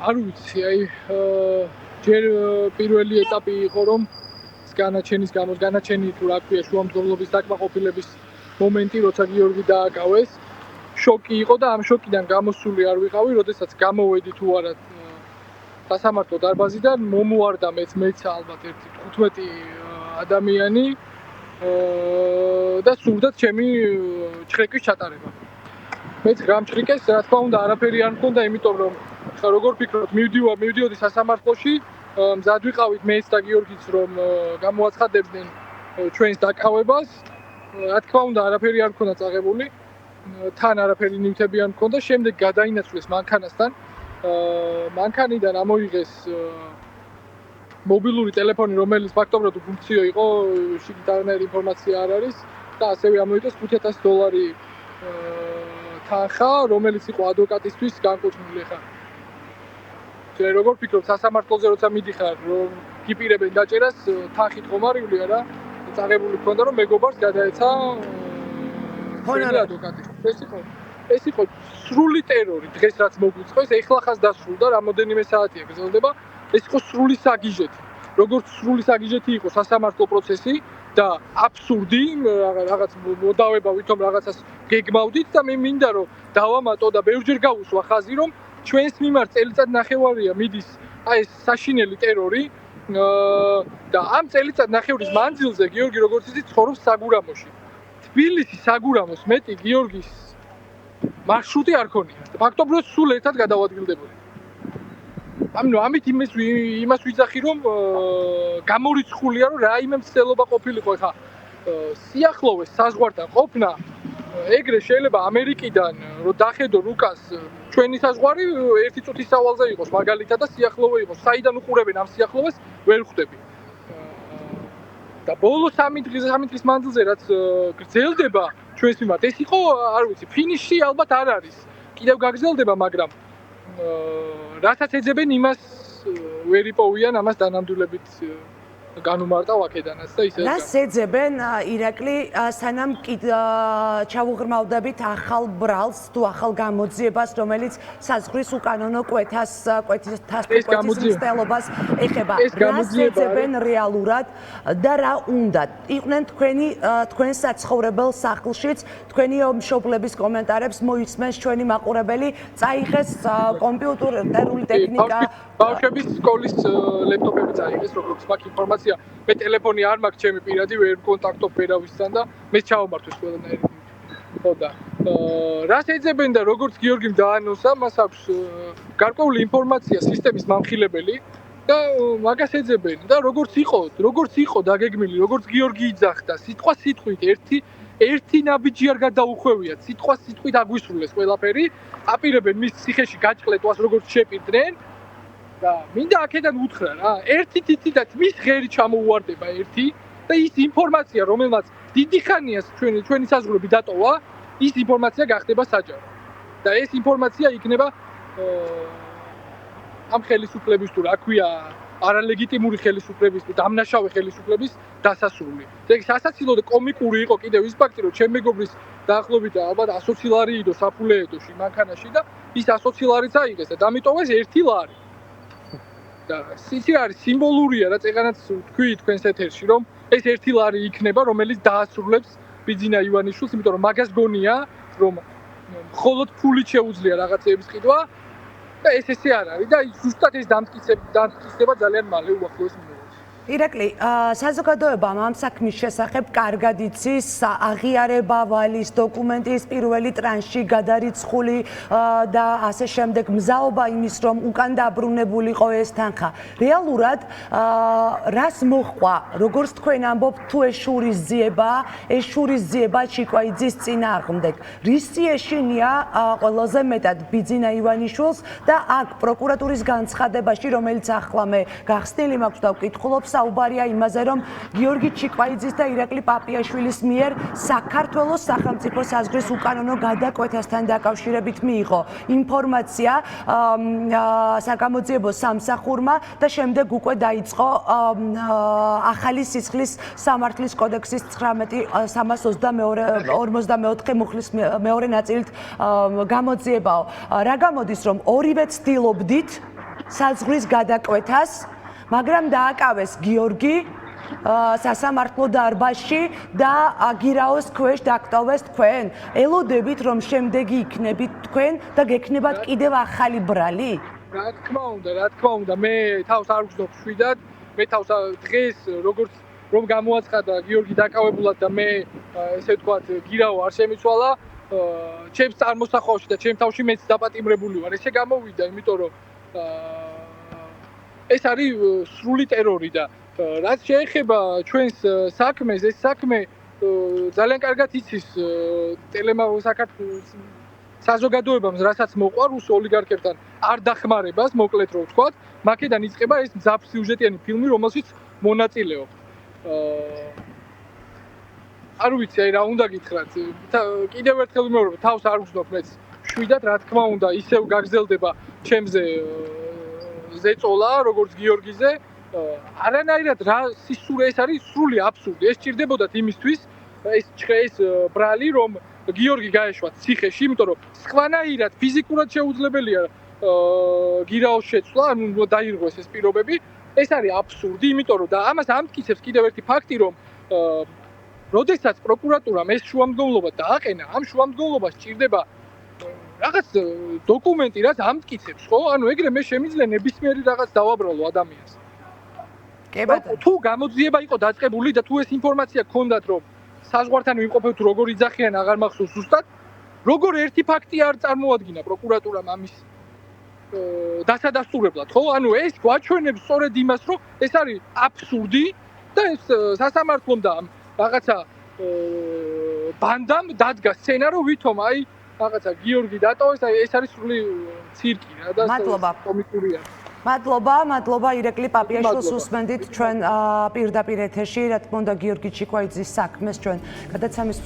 არ ვიცი, აი ჯერ პირველი ეტაპი იყო რომ განაჩენი თუ რა ქვია შუამდგომლობის დაკმაყოფილების მომენტი, როცა გიორგი დააკავეს. შოკი იყო და ამ შოკიდან გამოსული არ ვიყავი, როდესაც გამოვედი თუ არა სასამართლო დარბაზიდან, მომუარდა მეც ალბათ ერთი 15 ადამიანი და სურდათ ჩემი ჩხრეკვის ჩატარება. მეც გამჭრიკეს, რა თქმა უნდა, არაფერი არ მქონდა, იმიტომ რომ ხა როგორ ფიქრობთ, მივდიოდი სასამართლოში, მზად ვიყავით მეც და გიორგიც, რომ გამოაცხადებდნენ ჩვენს დაკავებას. რა თქმა უნდა, არაფერი არ მქონდა წაღებული. თან არაფერი ნივთები არ მქონდა, შემდეგ გადაინაცვლეს მანქანასთან. მანქანიდან ამოიღეს მობილური ტელეფონი, რომელიც ფაქტობრივად უფუნქციო იყო, შიგნით არანაირი ინფორმაცია არ არის და ასევე ამოიღეს $5,000 თანხა, რომელიც იყო ადვოკატისთვის განკუთვნილი ხა. ჯერ როგორ ფიქრობთ, სასამართლოზე როცა მიდიხარ, რომ გიპირებენ დაჭერას, თანხით ხომარივლია რა. წაღებული მქონდა, რომ მეგობარს გადაეცა ადვოკატი. ეს იყო სრული ტერორი, დღეს რაც მოგვიწყეს, ეხლა ხას დასრულდა, რამოდენიმე საათია გრძელდება. ეს იყო სრული საგიჟეთი. როგორც სრული საგიჟეთი იყო სასამართლო პროცესი და აბსურდი, რაღაც მოდავება ვითომ რაღაცას გეგმავდით და მე მინდა რომ დავამატო და ბევრჯერ გავუსვა ხაზი, რომ ჩვენს მიმართ წელიწად ნახევარია მიდის აი ეს საშინელი ტერორი და ამ წელიწად ნახევრის მანძილზე გიორგი როგორც იცით ცხოვრობს საგურამოში. თბილისის საგურამოს მეტი გიორგის მარშრუტი არ ქონია. ფაქტობრივად სულ ერთად გადავადგილდებოდი. ამით იმას ვიძახი, რომ გამორიცხულია, რომ რაიმე მცდელობა ყოფილიყო ხა სიახლოვეს საზღვართან ყოფნა, ეგრე შეიძლება ამერიკიდან რომ დახედო რუკას ჩვენი საზღვარი 1 წუთის სავალზე იყოს მაგალითად და სიახლოვე იყოს. საიდან უყურებენ ამ სიახლოვეს ვერ ხვდები. და ბოლო 3 დღის მანძილზე რაც გრძელდება ჩვენს მიმართ, ეს იყო, არ ვიცი, ფინიში ალბათ არ არის. კიდევ გაგრძელდება, მაგრამ რასაც ეძებენ იმას ვერ იპოვიან, ამას დანამდვილებით განუმარტავ აქედანაც და ისე. რას ეძებენ ირაკლი, სანამ ჩავუღრმავდებით ახალ ბრალს თუ ახალ გამოძიებას, რომელიც საზღვრის უკანონო კვეთის მცდელობას ეხება. რას ეძებენ რეალურად და რა უნდათ? იყვნენ თქვენ საცხოვრებელ სახლშიც, თქვენი მშობლების კომენტარებს მოისმენს ჩვენი მაყურებელი, წაიღეს კომპიუტერული ტექნიკა. ბავშვების სკოლის ლეპტოპები წაიღეს, როგორც მაქვს ინფორმაცია. მე ტელეფონი არ მაქვს ჩემი პირადი, ვერ ვკონტაქტობ ვერავისთან და მე ჩავამართვეს ყველანაირი. ხო და რას ეძებენ და როგორც გიორგიმ დაანონსა, მას აქვს გარკვეული ინფორმაცია სისტემის მამხილებელი და მაგას ეძებენ და როგორც იყო დაგეგმილი, როგორც გიორგი იძახდა, სიტყვით ერთი ნაბიჯი არ გადაუხვევიათ, სიტყვით აგვისრულეს ყველაფერი, აპირებენ მის ციხეში გაჭყლეტვას, როგორც შეპირდნენ. და მინდა აქედან უთხრა რა, ერთი თითითაც მის ღერი ჩამოუვარდება ერთი და ის ინფორმაცია, რომელმაც დიდი ხანია ჩვენი საზღვრები დატოვა, ის ინფორმაცია გახდება საჯარო. და ეს ინფორმაცია იქნება ამ ხელისუფლების თუ რა ქვია, არალეგიტიმური ხელისუფლების თუ დამნაშავე ხელისუფლების დასასრული. ეგ სასაცილო და კომიკური იყო კიდევ ის ფაქტი, რომ ჩემ მეგობრის დაახლოებით ალბათ 120 ლარი იდო საფულეედოში მანქანაში და ის 120 ლარიც აიღეს და დამიტოვეს 1 ლარი. და ისი არის სიმბოლურია რა წეგანაც თქვი თქვენს ეთერში რომ ეს 1 ლარი იქნება რომელიც დაასრულებს ბიძინა ივანიშვილს, იმიტომ რომ მაგას გონია რომ მხოლოდ ფულით შეუძლია რაღაცეების ყიდვა და ესე არ არის და ზუსტად ეს დამტკიცდება ძალიან მალე უახლოეს მიმოვლენში. ირაკლი, საზოგადოებამ ამ საქმის შესახებ კარგად იცის, აღიარება ვალის დოკუმენტის პირველი ტრანში გადარიცხული და ასე შემდეგ მზაობა იმის, რომ უკან დაბრუნებულიყო ეს თანხა. რეალურად რას მოჰყვა, როგორც თქვენ ამბობთ, თუ ეს შურისძიება ჩიკვაიძის წინააღმდეგ. რისი ეშინია ყველაზე მეტად ბიძინა ივანიშვილს და აქ პროკურატურის განცხადებაში, რომელიც ახლა მე გახსნილი მაქვს და ვკითხულობ, საუბარია იმაზე, რომ გიორგი ჩიკვაიძის და ირაკლი პაპიაშვილის მიერ საქართველოს სახელმწიფო საზღვრის უკანონო გადაკვეთასთან დაკავშირებით მიიღო ინფორმაცია საგამოძიებო სამსახურმა და შემდეგ უკვე დაიწყო ახალი სისხლის სამართლის კოდექსის 19.352 მუხლის მეორე ნაწილით გამოძიებაო. რა გამოდის, რომ ორივე ცდილობდით საზღვრის გადაკვეთას, მაგრამ დააკავეს გიორგი სასამართლო დარბაზში და აგირაოს ქვეშ დაკტოვეს თქვენ. ელოდებით რომ შემდეგი იქნებით თქვენ და გექნებათ კიდევ ახალი ბრალი? რა თქმა უნდა, მე თავს არ ვგზნობ შვიდად, მე თავს დღეს როგორც რომ გამოაცხადა გიორგი დაკავებულად და მე ესე ვთქვათ გირაო არ შემიცვალა, ჩემს წარმოსახვაში და ჩემ თავში მეც დაპატიმრებული ვარ. ესე გამოვიდა, იმიტომ რომ ეს არის სრული ტერორი და რაც შეეხება ჩვენს საქმეს, ეს საქმე ძალიან კარგად იცის საქართველოს საზოგადოებამ, რასაც მოყვარს ოლიგარქებთან არ დახმარებას, მოკლედ რომ ვთქვათ, მაქედან იწყება ეს მძაფრსიუჟეტიანი ფილმი, რომელშიც მონაწილეობ. არ ვიცი, რა უნდა გითხრათ. კიდევ ერთხელ ვიმეორებ, თავს არ ვგზნობ მეც. შვიდად, რა თქმა უნდა, ისევ გაგრძელდება ჩემზე ზეწოლა, როგორც გიორგიზე. არანაირად რა სისურე ეს არის სრული აბსურდი. ეს ჭირდებოდათ იმისთვის, ეს ბრალი, რომ გიორგი გაეშვა ციხეში, იმიტომ რომ სხვანაირად ფიზიკურად შეუძლებელია გირაოს შეცვლა, ანუ დაირღვეს ეს პირობები. ეს არის აბსურდი, იმიტომ რომ და ამას ამტკიცებს კიდევ ერთი ფაქტი, რომ როდესაც პროკურატურამ ეს შუამდგომლობა დააყენა, ამ შუამდგომლობას ჭირდება რაღაც დოკუმენტი, რაც ამტკიცებს, ხო? ანუ ეგრე მე შემიძლია ნებისმიერი რაღაც დავაბრალო ადამიანს. თუ გამოძიება იყო დაწყებული და თუ ეს ინფორმაცია გქონდათ, რომ საზღვართან ვიმყოფებთ, როგორ იძახიან, აღარ მახსოვს ზუსტად, როგორ ერთი ფაქტი არ წარმოადგინა პროკურატურამ ამის დასადასტურებლად, ხო? ანუ ეს გვაჩვენებს სწორედ იმას, რომ ეს არის აბსურდი და ეს სასამართლომ და რაღაცა ბანდამ დადგა სცენარო, ვითომ აი რაღაცა გიორგი დატოვეს, აი ეს არის სრული ცირკი რა და კომიკურია. მადლობა ირაკლი პაპიაშვილს უსმენდით ჩვენ პირდაპირ ეთერში, რა თქმა უნდა გიორგი ჩიკვაიძის საქმეს ჩვენ გადაცემის